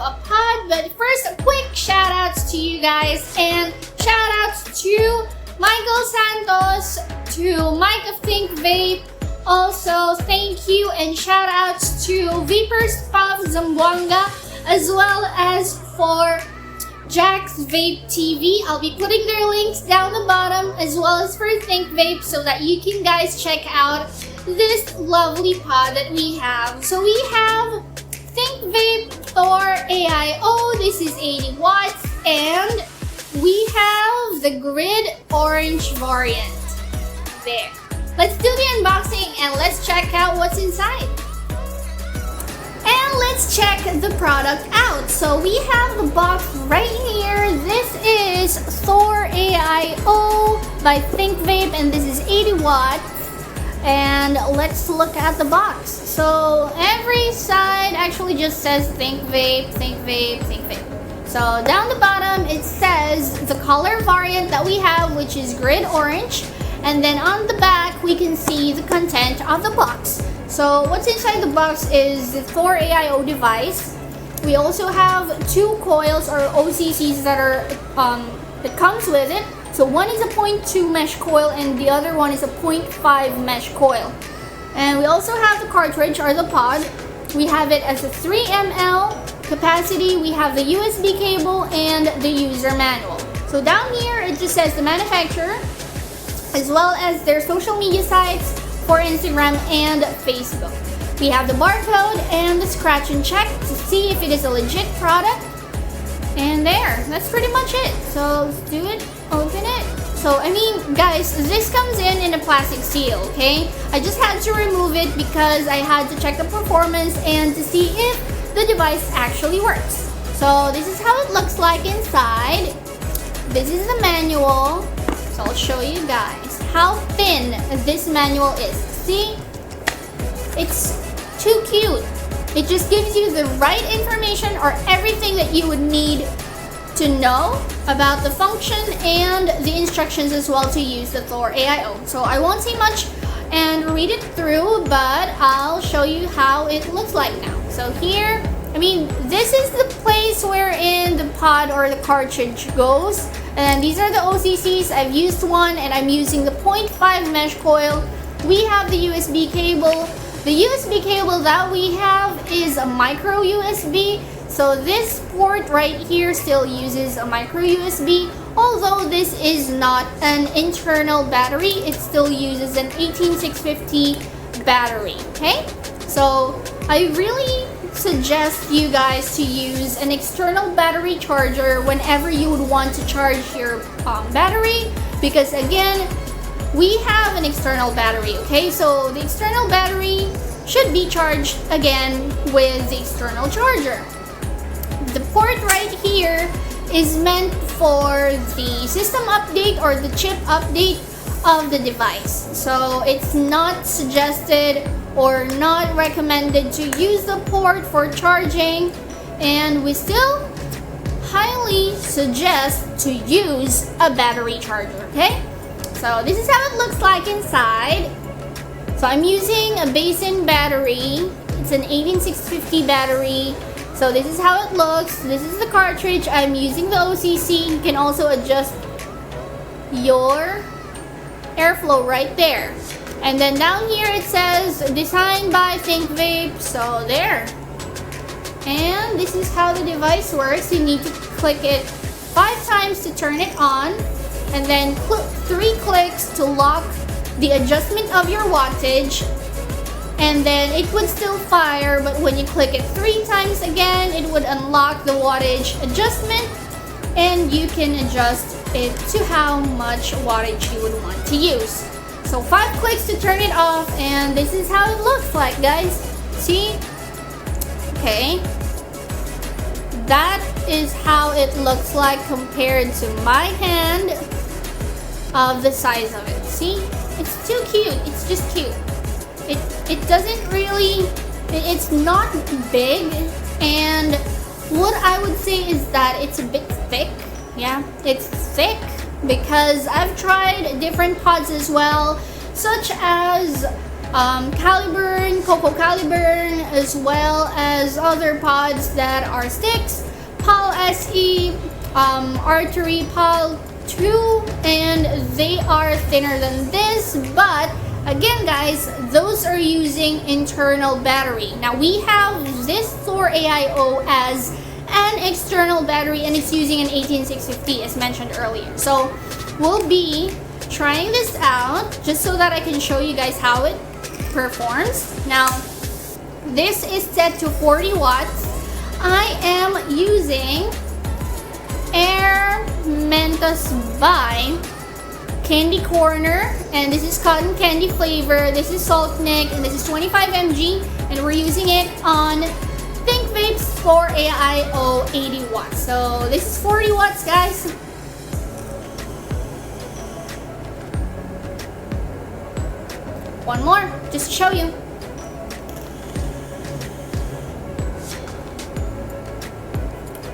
a pod. But first, a quick shout outs to you guys, and shout outs to Michael Santos, to Mike of Thinkvape. Also, thank you and shout outs to Vapors Puff Zamboanga, as well as for Jack's Vape TV. I'll be putting their links down the bottom, as well as for Thinkvape, so that you can guys check out this lovely pod that we have. So we have Thinkvape Thor AIO. This is 80 watts, and we have the grid orange variant. There. Let's do the unboxing and let's check out what's inside. And let's check the product out. So we have the box right here. This is Thor AIO by Thinkvape, and this is 80 watts. And let's look at the box. So every side actually just says Thinkvape, Thinkvape, Thinkvape. So down the bottom it says the color variant that we have, which is grid orange. And then on the back we can see the content of the box. So what's inside the box is the Thor AIO device. We also have 2 coils or OCCs that comes with it. So one is a 0.2 mesh coil and the other one is a 0.5 mesh coil. And we also have the cartridge or the pod. We have it as a 3 ml capacity. We have the USB cable and the user manual. So down here it just says the manufacturer, as well as their social media sites for Instagram and Facebook. We have the barcode and the scratch and check to see if it is a legit product. And there, that's pretty much it. So let's do it, open it. So I mean guys, this comes in a plastic seal, okay? I just had to remove it because I had to check the performance and to see if the device actually works. So this is how it looks like inside. This is the manual. So I'll show you guys how thin this manual is. See? It's too cute. It just gives you the right information or everything that you would need to know about the function and the instructions as well to use the Thor AIO. So I won't say much and read it through, but I'll show you how it looks like now. So here, I mean, this is the place wherein the pod or the cartridge goes. And these are the OCCs. I've used one and I'm using the 0.5 mesh coil. We have the USB cable. The USB cable that we have is a micro USB. So this port right here still uses a micro USB. Although this is not an internal battery, it still uses an 18650 battery, okay? So I really suggest you guys to use an external battery charger whenever you would want to charge your battery, because again, we have an external battery, okay? So the external battery should be charged again with the external charger. The port right here is meant for the system update or the chip update of the device. So it's not suggested or not recommended to use the port for charging, and we still highly suggest to use a battery charger, okay? So this is how it looks like inside. So I'm using a basin battery. It's an 18650 battery. So this is how it looks. This is the cartridge. I'm using the OCC. You can also adjust your airflow right there. And then down here it says designed by Thinkvape. So there. And this is how the device works. You need to click it 5 times to turn it on, and then 3 clicks to lock the adjustment of your wattage, and then it would still fire, but when you click it 3 times again, it would unlock the wattage adjustment, and you can adjust it to how much wattage you would want to use. So 5 clicks to turn it off, and this is how it looks like, guys. See? Okay. That is how it looks like compared to my hand of the size of it. See? It's too cute. It's just cute. It doesn't really, it's not big, and what I would say is that it's a bit thick. Yeah, it's thick because I've tried different pods as well, such as Caliburn, Coco Caliburn, as well as other pods that are sticks, Pal SE, Artery Pal 2, and they are thinner than this, but again guys, those are using internal battery. Now we have this Thor AIO as an external battery and it's using an 18650 as mentioned earlier. So we'll be trying this out just so that I can show you guys how it performs. Now this is set to 40 watts. I am using Air Mentos by Candy Corner, and this is cotton candy flavor. This is Salt Nick, and this is 25 mg, and we're using it on Thinkvape's Thor AIO 80 watts. So this is 40 watts, guys. One more, just to show you.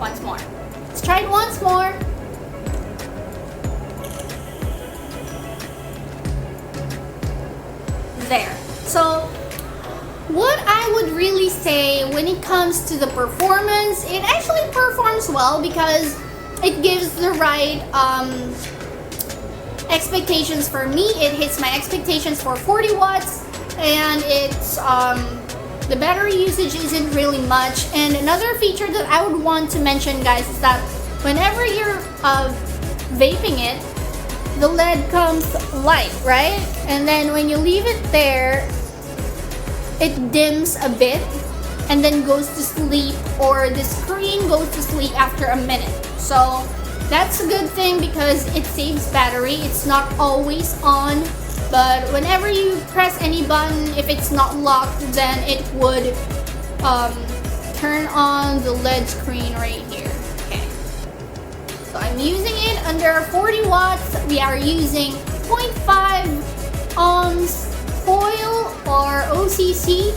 Once more. Let's try it once more. There. So what I would really say when it comes to the performance, it actually performs well because it gives the right expectations for me. It hits my expectations for 40 watts, and it's the battery usage isn't really much. And another feature that I would want to mention, guys, is that whenever you're vaping it, the LED comes light, right? And then when you leave it there, it dims a bit and then goes to sleep, or the screen goes to sleep after a minute. So that's a good thing because it saves battery. It's not always on, but whenever you press any button, if it's not locked, then it would turn on the LED screen right here. Okay. So I'm using it under 40 watts. We are using 0.5 ohms foil or OCC,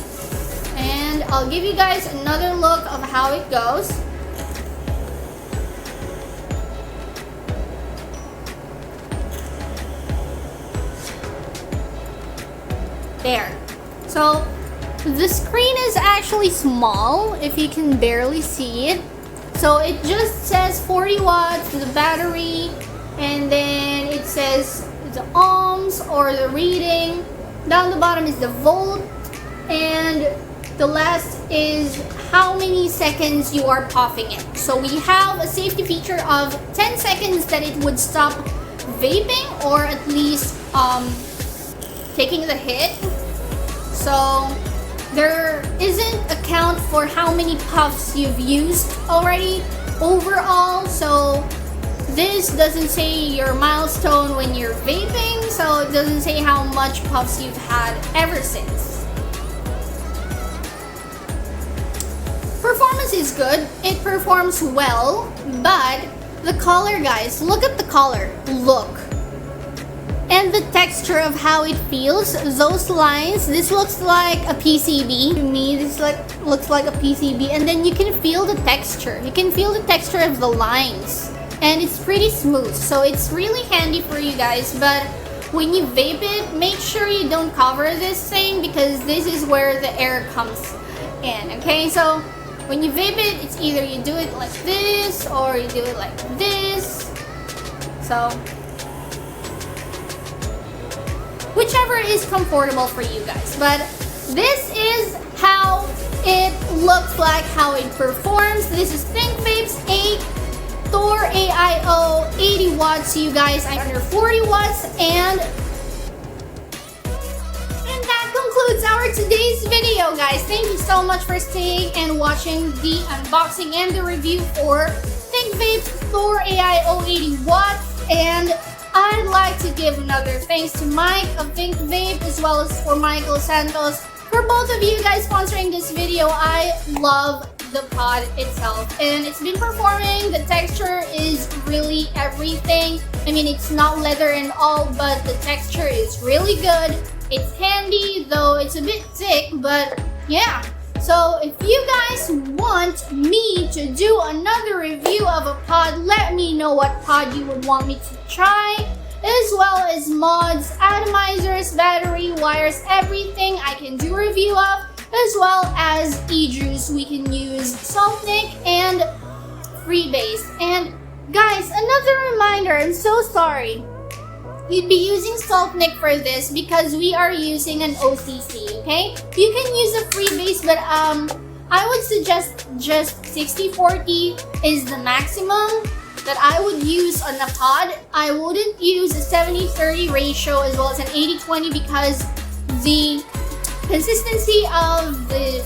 and I'll give you guys another look of how it goes. There. So the screen is actually small, if you can barely see it. So it just says 40 watts, the battery, and then it says the ohms or the reading. Down the bottom is the volt, and the last is how many seconds you are puffing it. So we have a safety feature of 10 seconds that it would stop vaping, or at least taking the hit. So there isn't a count for how many puffs you've used already overall. So this doesn't say your milestone when you're vaping, so it doesn't say how much puffs you've had ever since. Performance is good, it performs well, but the color, guys, look at the color, look. And the texture of how it feels, those lines, this looks like a PCB. To me, this looks like a PCB, and then you can feel the texture. You can feel the texture of the lines. And it's pretty smooth, so it's really handy for you guys. But when you vape it, make sure you don't cover this thing because this is where the air comes in, okay? So when you vape it, it's either you do it like this or you do it like this. So whichever is comfortable for you guys. But this is how it looks like, how it performs. This is Thinkvape's Thor AIO 80 watts, you guys. I'm under 40 watts, and that concludes our today's video, guys. Thank you so much for staying and watching the unboxing and the review for Thinkvape's Thor AIO 80 watts. And I'd like to give another thanks to Mike of Thinkvape, as well as for Michael Santos, for both of you guys sponsoring this video. I love the pod itself, and it's been performing. The texture is really everything. I mean, it's not leather and all, but the texture is really good. It's handy, though it's a bit thick, but yeah. So if you guys want me to do another review of a pod, let me know what pod you would want me to try. as well as mods, atomizers, battery, wires, everything I can do a review of, as well as e-juice. We can use Saltnik and Freebase. And guys, another reminder, I'm so sorry. You'd be using Saltnik for this because we are using an OCC, okay? You can use a Freebase, but I would suggest just 60-40 is the maximum that I would use on a pod. I wouldn't use a 70-30 ratio as well as an 80-20 because the consistency of the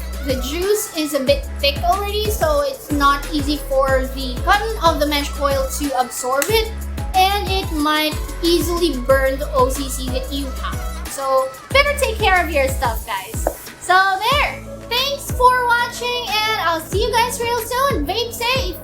juice is a bit thick already, so it's not easy for the cotton of the mesh coil to absorb it, and it might easily burn the OCC that you have. So better take care of your stuff, guys. So there, thanks for watching, and I'll see you guys real soon. Vape safe!